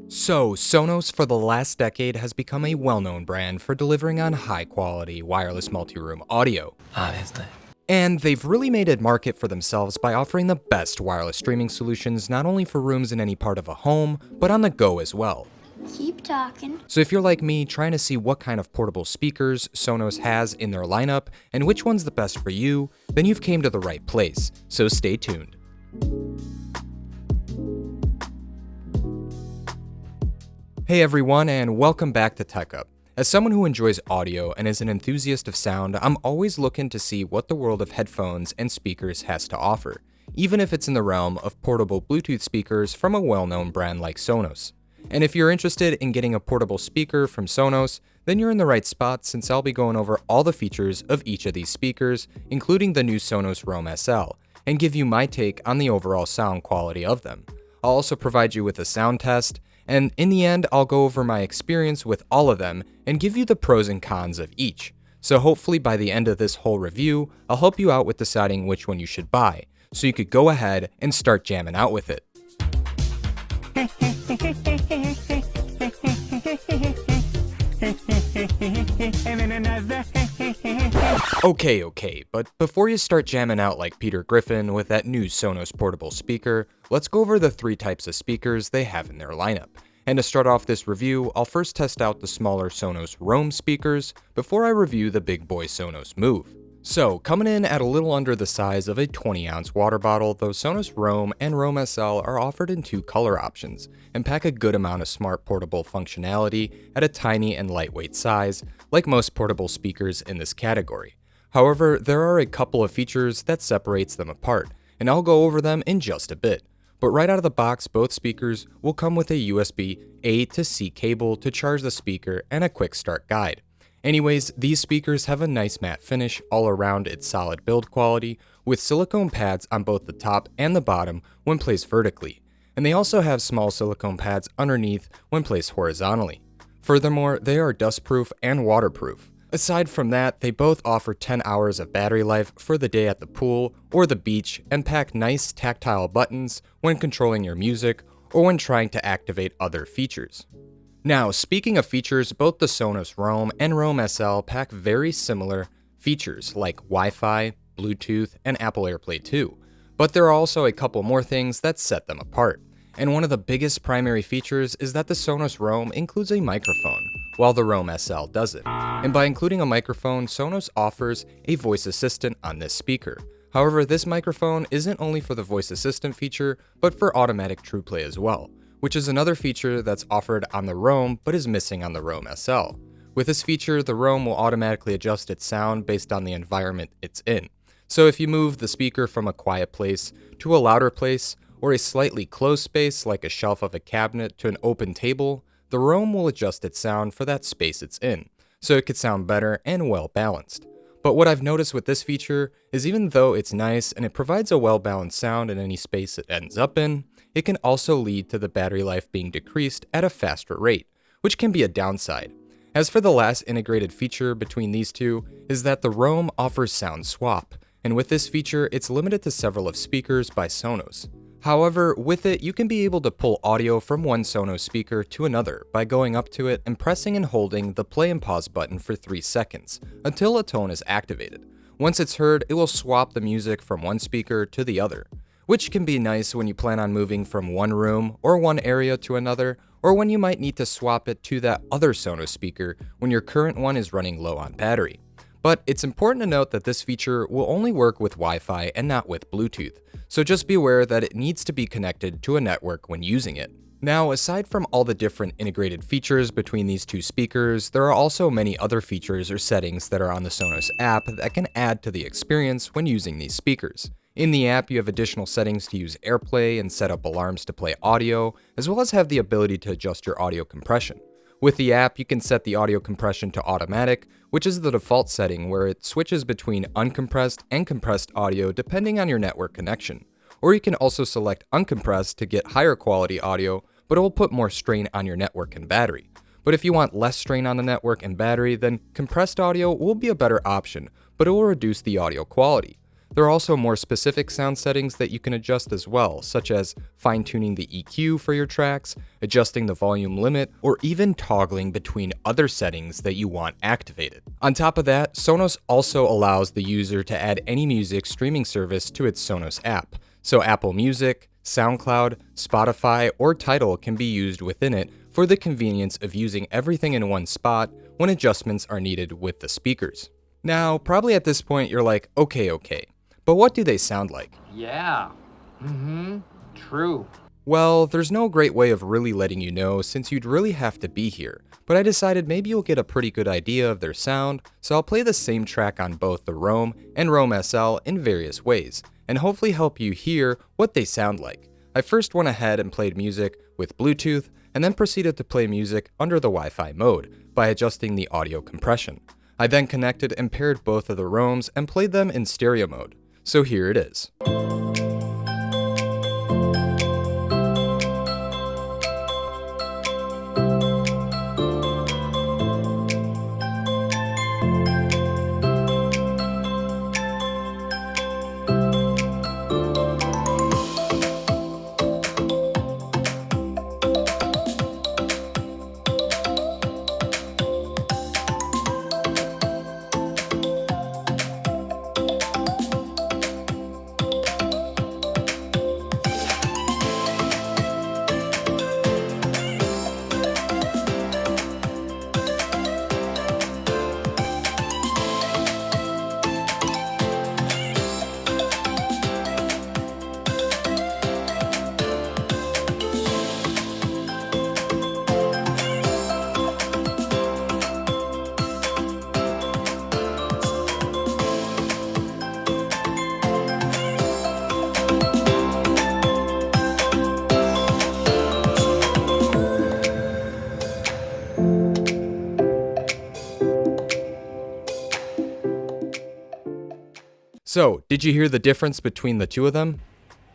So, Sonos for the last decade has become a well-known brand for delivering on high-quality wireless multi-room audio. Obviously. And they've really made a market for themselves by offering the best wireless streaming solutions not only for rooms in any part of a home, but on the go as well. Keep talking. So if you're like me, trying to see what kind of portable speakers Sonos has in their lineup and which one's the best for you, then you've came to the right place, so stay tuned. Hey everyone, and welcome back to Tech Up. As someone who enjoys audio and is an enthusiast of sound, I'm always looking to see what the world of headphones and speakers has to offer, even if it's in the realm of portable Bluetooth speakers from a well-known brand like Sonos. And if you're interested in getting a portable speaker from Sonos, then you're in the right spot since I'll be going over all the features of each of these speakers, including the new Sonos Roam SL, and give you my take on the overall sound quality of them. I'll also provide you with a sound test, and in the end, I'll go over my experience with all of them and give you the pros and cons of each. So hopefully by the end of this whole review, I'll help you out with deciding which one you should buy, so you could go ahead and start jamming out with it. Okay, but before you start jamming out like Peter Griffin with that new Sonos portable speaker, let's go over the three types of speakers they have in their lineup. And to start off this review, I'll first test out the smaller Sonos Roam speakers before I review the big boy Sonos Move. So, coming in at a little under the size of a 20-ounce water bottle, those Sonos Roam and Roam SL are offered in two color options and pack a good amount of smart portable functionality at a tiny and lightweight size, like most portable speakers in this category. However, there are a couple of features that separates them apart, and I'll go over them in just a bit. But right out of the box, both speakers will come with a USB A to C cable to charge the speaker and a quick start guide. Anyways, these speakers have a nice matte finish all around its solid build quality, with silicone pads on both the top and the bottom when placed vertically, and they also have small silicone pads underneath when placed horizontally. Furthermore, they are dustproof and waterproof. Aside from that, they both offer 10 hours of battery life for the day at the pool or the beach and pack nice tactile buttons when controlling your music or when trying to activate other features. Now, speaking of features, both the Sonos Roam and Roam SL pack very similar features like Wi-Fi, Bluetooth, and Apple AirPlay 2, but there are also a couple more things that set them apart. And one of the biggest primary features is that the Sonos Roam includes a microphone, while the Roam SL doesn't. And by including a microphone, Sonos offers a voice assistant on this speaker. However, this microphone isn't only for the voice assistant feature, but for automatic TruePlay as well, which is another feature that's offered on the Roam but is missing on the Roam SL. With this feature, the Roam will automatically adjust its sound based on the environment it's in. So if you move the speaker from a quiet place to a louder place, or a slightly closed space like a shelf of a cabinet to an open table, the Roam will adjust its sound for that space it's in, so it could sound better and well balanced. But what I've noticed with this feature is even though it's nice and it provides a well-balanced sound in any space it ends up in, it can also lead to the battery life being decreased at a faster rate, which can be a downside. As for the last integrated feature between these two is that the Roam offers sound swap, and with this feature it's limited to several of speakers by Sonos. However, with it, you can be able to pull audio from one Sonos speaker to another by going up to it and pressing and holding the play and pause button for 3 seconds until a tone is activated. Once it's heard, it will swap the music from one speaker to the other, which can be nice when you plan on moving from one room or one area to another, or when you might need to swap it to that other Sonos speaker when your current one is running low on battery. But it's important to note that this feature will only work with Wi-Fi and not with Bluetooth, so just be aware that it needs to be connected to a network when using it. Now, aside from all the different integrated features between these two speakers, there are also many other features or settings that are on the Sonos app that can add to the experience when using these speakers. In the app, you have additional settings to use AirPlay and set up alarms to play audio, as well as have the ability to adjust your audio compression. With the app, you can set the audio compression to automatic, which is the default setting where it switches between uncompressed and compressed audio depending on your network connection. Or you can also select uncompressed to get higher quality audio, but it will put more strain on your network and battery. But if you want less strain on the network and battery, then compressed audio will be a better option, but it will reduce the audio quality. There are also more specific sound settings that you can adjust as well, such as fine-tuning the EQ for your tracks, adjusting the volume limit, or even toggling between other settings that you want activated. On top of that, Sonos also allows the user to add any music streaming service to its Sonos app. So Apple Music, SoundCloud, Spotify, or Tidal can be used within it for the convenience of using everything in one spot when adjustments are needed with the speakers. Now, probably at this point you're like, okay, but what do they sound like? Yeah. True. Well, there's no great way of really letting you know since you'd really have to be here, but I decided maybe you'll get a pretty good idea of their sound, so I'll play the same track on both the Roam and Roam SL in various ways, and hopefully help you hear what they sound like. I first went ahead and played music with Bluetooth, and then proceeded to play music under the Wi-Fi mode by adjusting the audio compression. I then connected and paired both of the Roams and played them in stereo mode. So here it is. So, did you hear the difference between the two of them?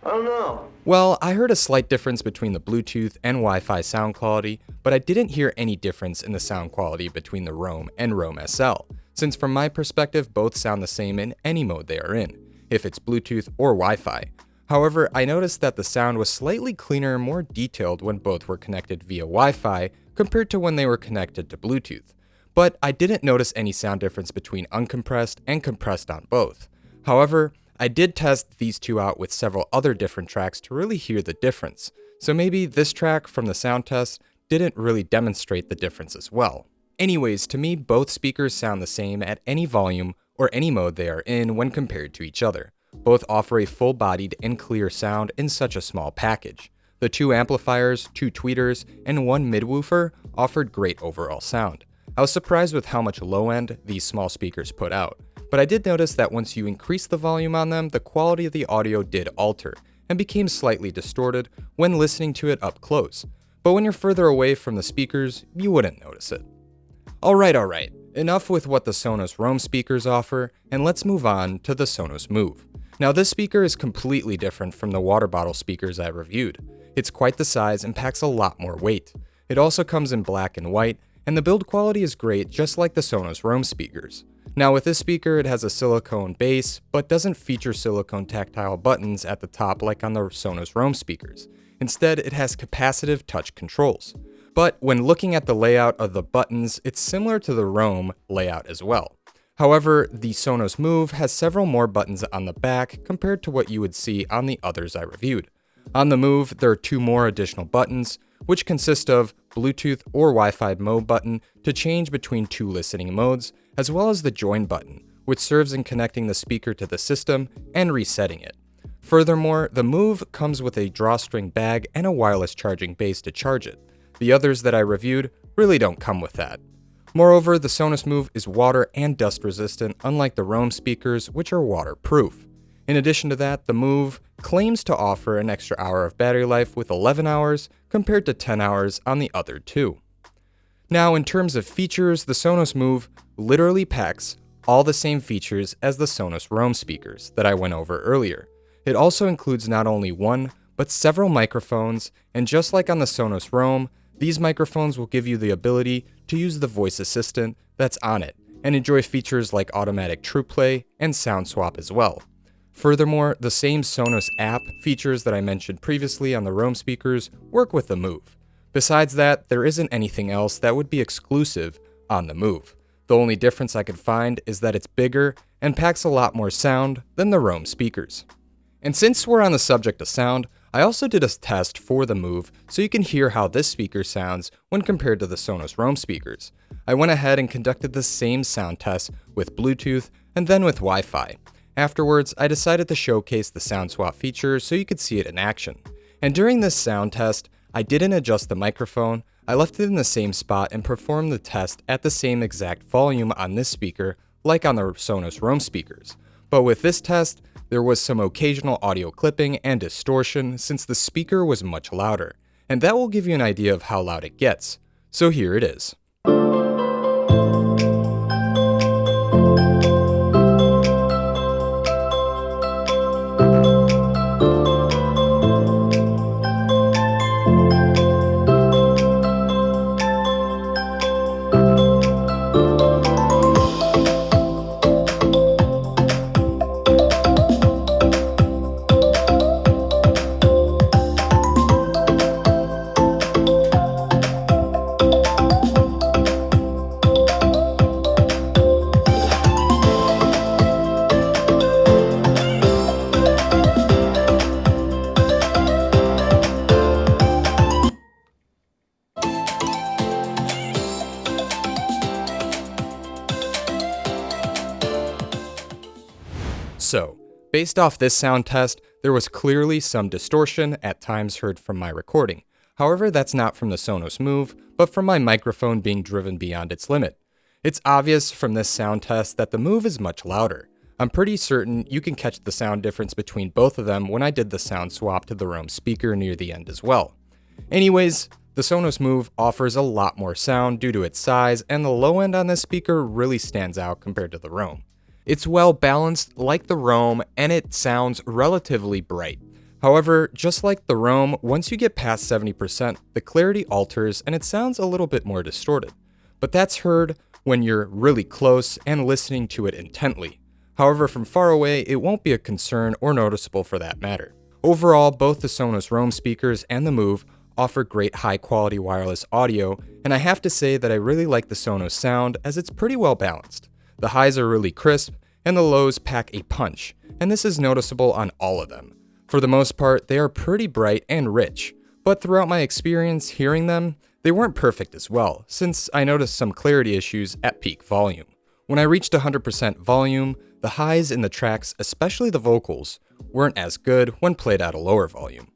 I don't know. Well, I heard a slight difference between the Bluetooth and Wi-Fi sound quality, but I didn't hear any difference in the sound quality between the Roam and Roam SL, since from my perspective, both sound the same in any mode they are in, if it's Bluetooth or Wi-Fi. However, I noticed that the sound was slightly cleaner and more detailed when both were connected via Wi-Fi compared to when they were connected to Bluetooth. But I didn't notice any sound difference between uncompressed and compressed on both. However, I did test these two out with several other different tracks to really hear the difference, so maybe this track from the sound test didn't really demonstrate the difference as well. Anyways, to me, both speakers sound the same at any volume or any mode they are in when compared to each other. Both offer a full-bodied and clear sound in such a small package. The two amplifiers, two tweeters, and one midwoofer offered great overall sound. I was surprised with how much low end these small speakers put out, but I did notice that once you increase the volume on them, the quality of the audio did alter and became slightly distorted when listening to it up close. But when you're further away from the speakers, you wouldn't notice it. Alright, enough with what the Sonos Roam speakers offer, and let's move on to the Sonos Move. Now this speaker is completely different from the water bottle speakers I reviewed. It's quite the size and packs a lot more weight. It also comes in black and white, and the build quality is great just like the Sonos Roam speakers. Now with this speaker it has a silicone base, but doesn't feature silicone tactile buttons at the top like on the Sonos Roam speakers. Instead, it has capacitive touch controls. But when looking at the layout of the buttons, it's similar to the Roam layout as well. However, the Sonos Move has several more buttons on the back compared to what you would see on the others I reviewed. On the Move, there are two more additional buttons, which consist of Bluetooth or Wi-Fi mode button to change between two listening modes, as well as the Join button, which serves in connecting the speaker to the system and resetting it. Furthermore, the Move comes with a drawstring bag and a wireless charging base to charge it. The others that I reviewed really don't come with that. Moreover, the Sonos Move is water and dust resistant, unlike the Roam speakers, which are waterproof. In addition to that, the Move claims to offer an extra hour of battery life with 11 hours compared to 10 hours on the other two. Now, in terms of features, the Sonos Move literally packs all the same features as the Sonos Roam speakers that I went over earlier. It also includes not only one, but several microphones, and just like on the Sonos Roam, these microphones will give you the ability to use the voice assistant that's on it, and enjoy features like automatic true play and sound swap as well. Furthermore, the same Sonos App features that I mentioned previously on the Roam speakers work with the Move. Besides that, there isn't anything else that would be exclusive on the Move. The only difference I could find is that it's bigger and packs a lot more sound than the Roam speakers. And since we're on the subject of sound, I also did a test for the Move so you can hear how this speaker sounds when compared to the Sonos Roam speakers. I went ahead and conducted the same sound test with Bluetooth and then with Wi-Fi. Afterwards, I decided to showcase the sound swap feature so you could see it in action. And during this sound test, I didn't adjust the microphone, I left it in the same spot and performed the test at the same exact volume on this speaker like on the Sonos Roam speakers. But with this test, there was some occasional audio clipping and distortion since the speaker was much louder, and that will give you an idea of how loud it gets. So here it is. So, based off this sound test, there was clearly some distortion at times heard from my recording. However, that's not from the Sonos Move, but from my microphone being driven beyond its limit. It's obvious from this sound test that the Move is much louder. I'm pretty certain you can catch the sound difference between both of them when I did the sound swap to the Roam speaker near the end as well. Anyways, the Sonos Move offers a lot more sound due to its size, and the low end on this speaker really stands out compared to the Roam. It's well balanced like the Roam, and it sounds relatively bright. However, just like the Roam, once you get past 70%, the clarity alters and it sounds a little bit more distorted. But that's heard when you're really close and listening to it intently. However, from far away, it won't be a concern or noticeable for that matter. Overall, both the Sonos Roam speakers and the Move offer great high-quality wireless audio, and I have to say that I really like the Sonos sound as it's pretty well balanced. The highs are really crisp, and the lows pack a punch, and this is noticeable on all of them. For the most part, they are pretty bright and rich, but throughout my experience hearing them, they weren't perfect as well, since I noticed some clarity issues at peak volume. When I reached 100% volume, the highs in the tracks, especially the vocals, weren't as good when played at a lower volume.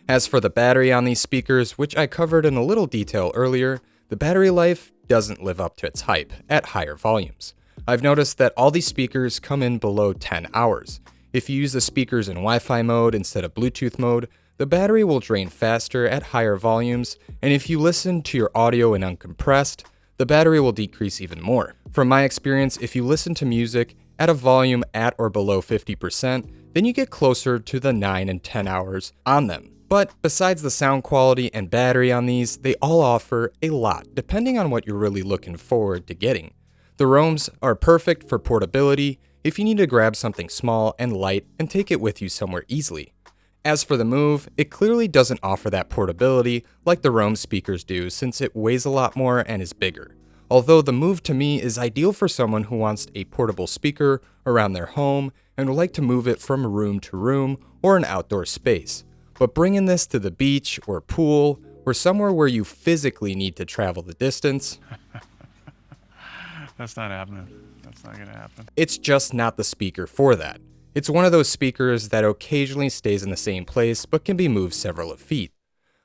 As for the battery on these speakers, which I covered in a little detail earlier, the battery life doesn't live up to its hype at higher volumes. I've noticed that all these speakers come in below 10 hours. If you use the speakers in Wi-Fi mode instead of Bluetooth mode, the battery will drain faster at higher volumes, and if you listen to your audio in uncompressed, the battery will decrease even more. From my experience, if you listen to music at a volume at or below 50%, then you get closer to the 9 and 10 hours on them. But besides the sound quality and battery on these, they all offer a lot, depending on what you're really looking forward to getting. The Roams are perfect for portability if you need to grab something small and light and take it with you somewhere easily. As for the Move, it clearly doesn't offer that portability like the Roam speakers do since it weighs a lot more and is bigger. Although the Move to me is ideal for someone who wants a portable speaker around their home and would like to move it from room to room or an outdoor space. But bringing this to the beach or pool or somewhere where you physically need to travel the distance, That's not happening. That's not gonna happen. it's just not the speaker for that. It's one of those speakers that occasionally stays in the same place but can be moved several feet.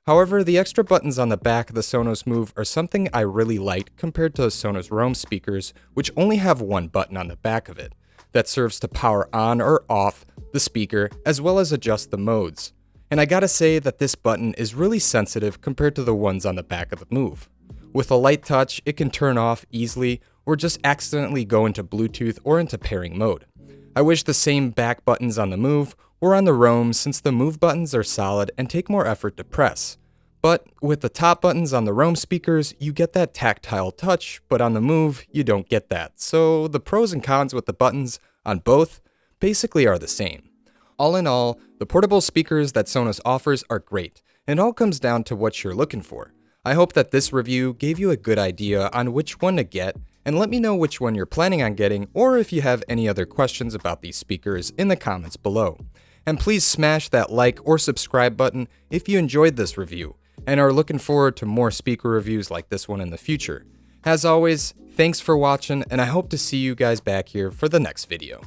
However, the extra buttons on the back of the Sonos Move are something I really like compared to the Sonos Roam speakers, which only have one button on the back of it that serves to power on or off the speaker as well as adjust the modes. And I gotta say that this button is really sensitive compared to the ones on the back of the Move. With a light touch, it can turn off easily or just accidentally go into Bluetooth or into pairing mode. I wish the same back buttons on the Move were on the Roam since the Move buttons are solid and take more effort to press. But with the top buttons on the Roam speakers, you get that tactile touch, but on the Move, you don't get that. So the pros and cons with the buttons on both basically are the same. All in all, the portable speakers that Sonos offers are great, and it all comes down to what you're looking for. I hope that this review gave you a good idea on which one to get, and let me know which one you're planning on getting, or if you have any other questions about these speakers in the comments below. And please smash that like or subscribe button if you enjoyed this review, and are looking forward to more speaker reviews like this one in the future. As always, thanks for watching, and I hope to see you guys back here for the next video.